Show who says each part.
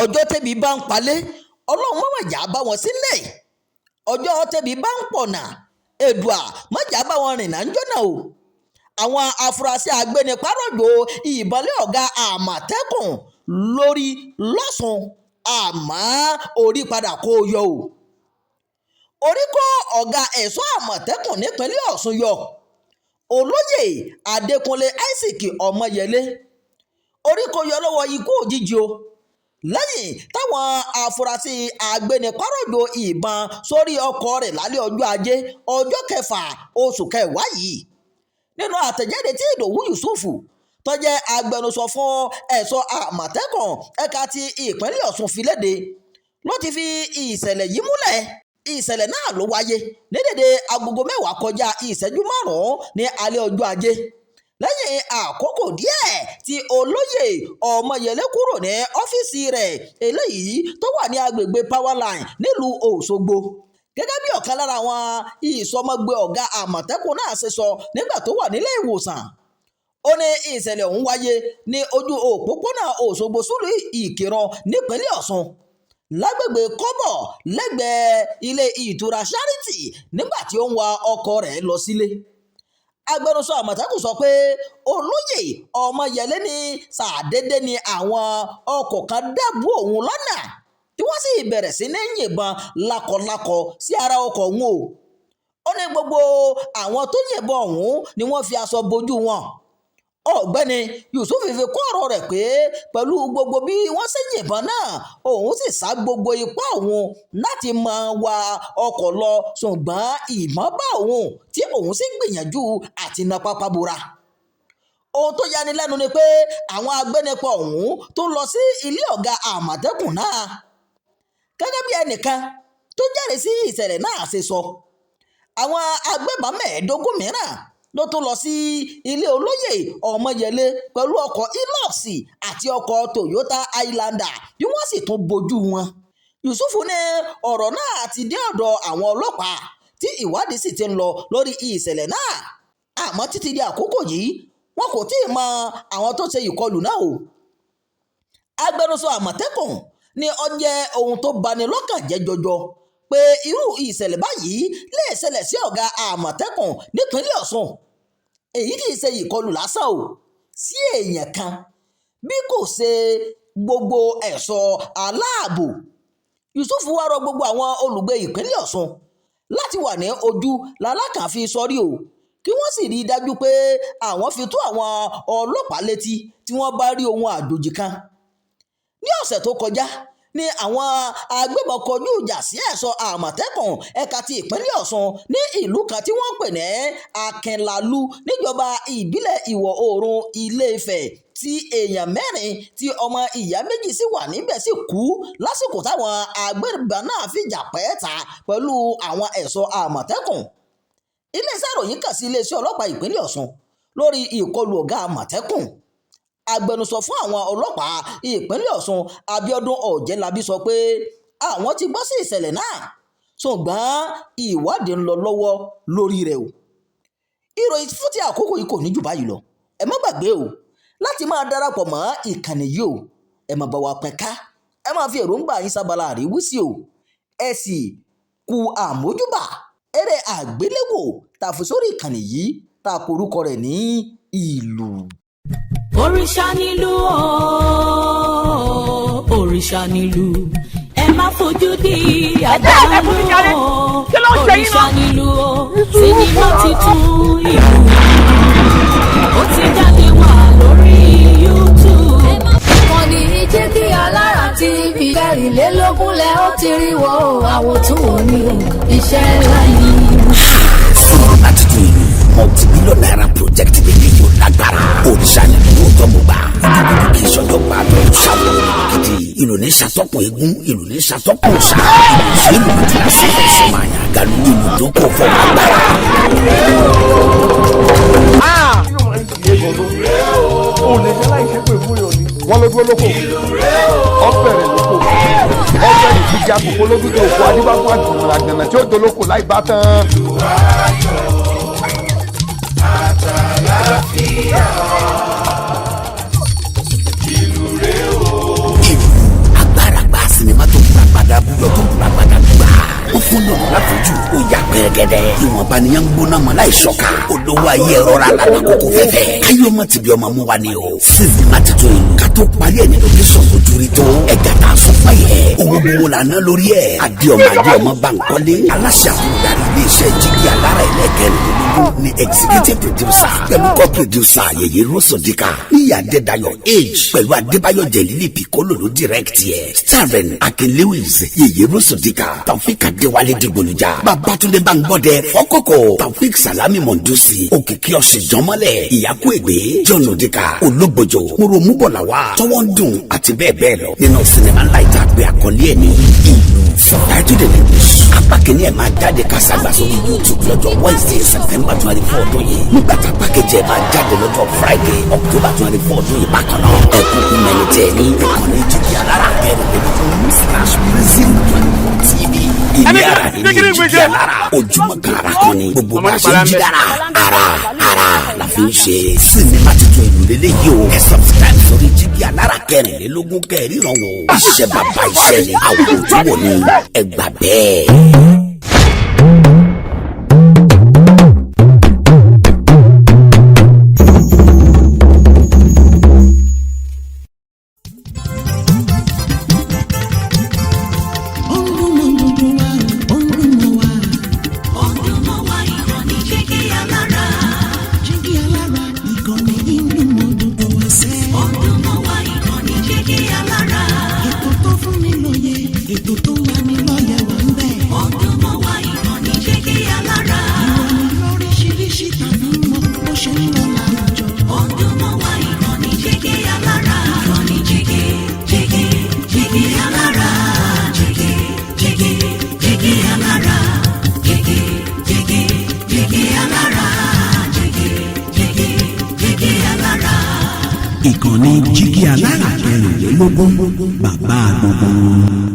Speaker 1: ọjọ́ tẹ́bi bá ń palẹ̀ ọlọ́run mọ̀jà bá wọn sílẹ̀ ọjọ́ tẹ́bi bá ń pọ̀nà èdùà mọ̀jà bá wọn rìnnà ń jọ́nà o. àwọn afurasí agbẹnipárọ̀jò ìbọnlé ọ̀gá àmọ̀tẹ́kùn lórí lọ́sùn àmọ́ orí padà kó yọ o. orí kó ọ̀gá ẹ̀ṣọ́ àmọ̀tẹ́kùn nípínlẹ̀ Ọ̀ṣun yọ olóyè Adékúnlé Isaac Ọmọyẹlé orí kó yọ lọ́wọ́ ikú òjijì o lẹ́yìn táwọn afurasí agbẹnipárọ̀jò ìbọn sórí ọkọ̀ rẹ̀ lálẹ́ ọjọ́ ajé ọjọ́ 6 oṣù kẹwàá yìí. nínú àtẹ̀jáde tí Ìdòwú Yusufu tó jẹ́ agbẹnusọ fún ẹ̀ṣọ́ àmọ̀tẹ́kùn ẹ̀ka ti ìpínlẹ̀ Ọ̀ṣun fi léde ló ti fi ìṣẹ̀lẹ̀ yìí múlẹ̀. ìṣẹ̀lẹ̀ náà ló wáyé ní dédé agogo 10 kọjá ìṣẹ́jú 5 ní alẹ́ ọjọ́ ajé lẹ́yìn àkókò díẹ̀ tí olóyè Ọmọyẹlé kúrò ní ọ́fíìsì rẹ̀ eléyìí tó wà ní agbègbè Powerline nílùú Òṣogbo. gẹ́gẹ́ bí ọ̀kan lára àwọn ìsọmọgbé ọ̀gá àmọ̀tẹ́kùn náà ṣe sọ nígbà tó wà nílé ìwòsàn ó ní ìṣẹ̀lẹ̀ ọ̀hún wáyé ní ojú òpópónà Òṣogbo sùlù Ìkìrun nípínlẹ̀ Ọ̀ṣun lágbègbè Kọ́bọ̀ lẹ́gbẹ̀ẹ́ ilé ìtura Charity nígbà tí ó ń wa ọkọ̀ rẹ̀ lọ sílé. agbẹnusọ àmọ̀tẹ́kùn sọ pé olóyè Ọmọyẹlé ní ṣàdédé ni àwọn ọkọ̀ kan dàbú òun lọ́nà tí wọ́n sì bẹ̀rẹ̀ sí ní yìnbọn lákọlákọ sí ara ọkọ̀ ọ̀hún o. ó ní gbogbo àwọn tó yìnbọn ọ̀hún ni wọ́n fi aṣọ bojú wọn. ọ̀gbẹ́ni Yusuf fi kún ọ̀rọ̀ rẹ̀ pé pẹ̀lú gbogbo bí wọ́n ṣe yìnbọn náà òun sì sá gbogbo ipá òun láti máa wa ọkọ̀ lọ ṣùgbọ́n ìmọ̀ bá òun tí òun sì gbìyànjú àti na pápá bora. ohun tó yani lẹ́nu ni pé àwọn agbẹnipa ọ̀hún tó lọ sí ilé ọ̀gá àmọ̀tẹ́kùn náà gẹ́gẹ́ bí ẹnìkan tó jẹ́rìí sí ìṣẹ̀lẹ̀ náà ṣe sọ àwọn agbébọn 15 mìíràn ló tún lọ sí ilé olóyè Ọmọyẹlé pẹ̀lú ọkọ̀ Hilux àti ọkọ̀ Toyota Highlander bí wọ́n sì tún bojú wọn. Yusuf ní ọ̀rọ̀ náà ti dé ọ̀dọ̀ àwọn ọlọ́pàá tí ìwádìí sì ti ń lọ lórí ìṣẹ̀lẹ̀ náà àmọ́ títí di àkókò yìí wọn kò tí ì mọ àwọn tó ṣe ìkọlù náà o. agbẹnusọ àmọ̀tẹ́kùn ní ó jẹ́ ohun tó bani lọ́kàn jẹ́ jọjọ pé irú ìṣẹ̀lẹ̀ báyìí lè ṣẹlẹ̀ sí ọ̀gá àmọ̀tẹ́kùn nípínlẹ̀ Ọ̀ṣun. èyí kì í ṣe ìkọlù lásán o sí èèyàn kan bí kò ṣe gbogbo ẹ̀ṣọ́ aláàbò. Yusuf wá rọ gbogbo àwọn olùgbé ìpínlẹ̀ Ọ̀ṣun láti wà ní ojú lalákànfin sọ́rí o kí wọ́n sì rí i dájú pé àwọn fi tó àwọn ọlọ́pàá létí tí wọ́n bá rí ohun àjòjì kan. ní ọ̀sẹ̀ tó kọjá ní àwọn agbébọn kọjú ìjà sí ẹ̀ṣọ́ àmọ̀tẹ́kùn ẹ̀ka ti ìpínlẹ̀ Ọ̀ṣun ní ìlú kan tí wọ́n pè ní Akínlálú níjọba ìbílẹ̀ ìwọ̀ oòrùn Ilé-Ifẹ̀ tí èèyàn 4 tí ọmọ ìyá méjì sì wà níbẹ̀ sì kú lásìkò táwọn agbébọn náà fìjà pẹ́ẹ́ta pẹ̀lú àwọn ẹ̀ṣọ́ àmọ̀tẹ́kùn. iléeṣẹ́ ìròyìn kàn sí iléeṣẹ́ ọlọ́pàá ìpínlẹ̀ Ọ̀ṣun lórí ìkọlù ọ̀gá àmọ̀tẹ́kùn. agbẹnusọ fún àwọn ọlọ́pàá ìpínlẹ̀ Ọ̀ṣun Abíọ́dún Ọ̀jẹ́lábí sọ pé àwọn ti gbọ́ sí ìṣẹ̀lẹ̀ náà ṣùgbọ́n ìwádìí ń lọ lọ́wọ́ lórí rẹ̀ o. ìròyìn fún ti àkókò yìí kò ní jù báyìí lọ ẹ má gbàgbé o láti máa darapọ̀ mọ́ ìkànnì yìí o ẹ máa bá wa pín ká ẹ máa fi èròǹgbà yín sábàlá àríwísí o ẹ sì kú àmójúbà eré àgbéléwò tàfi sórí ìkànnì yìí tá a porúkọ rẹ̀ ní ìlú.
Speaker 2: òrìṣà nílùú òrìṣà nílùú ẹ má fojú di àdánù òrìṣà nílùú sinimá titun ìlú ó ti jáde wá lórí YouTube.
Speaker 3: wọ́n ní jẹ́ kí Alára TV 24 lẹ́ ó ti rí wo àwòtún òní iṣẹ́ ńlá yìí.
Speaker 4: sinimá titun ìlú multi-billion naira project bèbí yóò lágbára òrìṣà nínú tó gbogbo ìdílé kì í ṣọjọ́ gbà tó ṣàwọn gidi ìlú ní ṣàtọ́kùn eégún ìlú ní ṣàtọ́kùn ṣá ìlú ní kíláàsì ẹ̀sìn máa yàn àgàlù ìlú tó kọ̀ fọ́ agbára.
Speaker 5: o lè jẹ́ láì ṣépè fún yòó ni wọ́n ló dúró lóko ọ̀bẹ̀rẹ̀ lóko ọ̀bẹ̀rẹ̀ ìdíje àkókò lójútó òkú adébáfún àjùmọ̀lá gànà tí ó dolóko láì bá tán.
Speaker 4: agbára àlùyọ tó gbàgbàdà gbà. ó fún lọ́nà láfojú ó yà pẹ́rẹ́gẹ́dẹ́. ìwọ̀nba ni yẹn ń gbóná mọ́ láì ṣọ́ka. olówó ayé ẹ̀rọ ra lànà kókó fẹ́fẹ́. káyọ̀ ọmọ tìbí ọmọ mú wa ni o. sinimá ti tó yìí. ká tó parí ẹ̀ ní lókèsàn ojú rí tó. ẹ̀gá tá a sọ fún yẹ. owó gbowó la ná lórí ẹ̀. adéọmọ Bankole. aláṣẹ àfúndarí iléeṣẹ́ jígí alára ẹlẹ́kẹ̀rìndínlógún ni executive producer. pẹ̀lú co-producer Yèyé Rosodika. níyà Adédayọ̀ Age. pẹ̀lú Adébáyọ̀ Jẹ̀lílì Piccolo ló direct yẹ. starring Akin Lewis. Yèyé Rosodika. Taofik Adéwálé Dìgbòlùjà. Babátúndé Báńgbọ́dẹ Fọ́kọ́kọ́. Taofik Salami Mondusi. Òkìkí ọ̀sìn jọmọ́lẹ̀. Ìyákú Ègbé. John Odika. Ológbòjò. Muromúbọ̀làwà. Tọ́wọ́ ń dùn àti bẹ́ẹ̀ bẹ́ẹ̀ lọ. nínú sinimá ńlá ìta àgbẹ̀ àkọlé ẹ̀ ní ìlú subtitled in English. apá kìíní ẹ̀ máa jáde kásàgbà sórí YouTube lọ́jọ́ Wednesday September 24 ọdún yìí. nígbà tá pákéjì ẹ̀ máa jáde lọ́jọ́ Friday October 24 ọdún yìí bákan náà. ẹ̀kúnkún mẹ́ni tẹ̀ ní ìkànnì jíjí alára kẹrin /Prison TV. ilé ara ilé jíjí alára ojúmọ́ kàrà kan ni gbogbo bá ṣe ń jí dára ara la fi ń ṣe. sinimá tuntun ìlú lélẹ́yìí o. ẹ subscribe sórí jíjí alára kẹrìnlélógún kẹrìnrán wò. iṣẹ́ bàbá iṣẹ́ ni àwọn ojú wò ni ẹ gbà bẹ́ẹ̀.
Speaker 6: ìkànnì jígí alára kẹrìnlélógún bàbá gbogbo.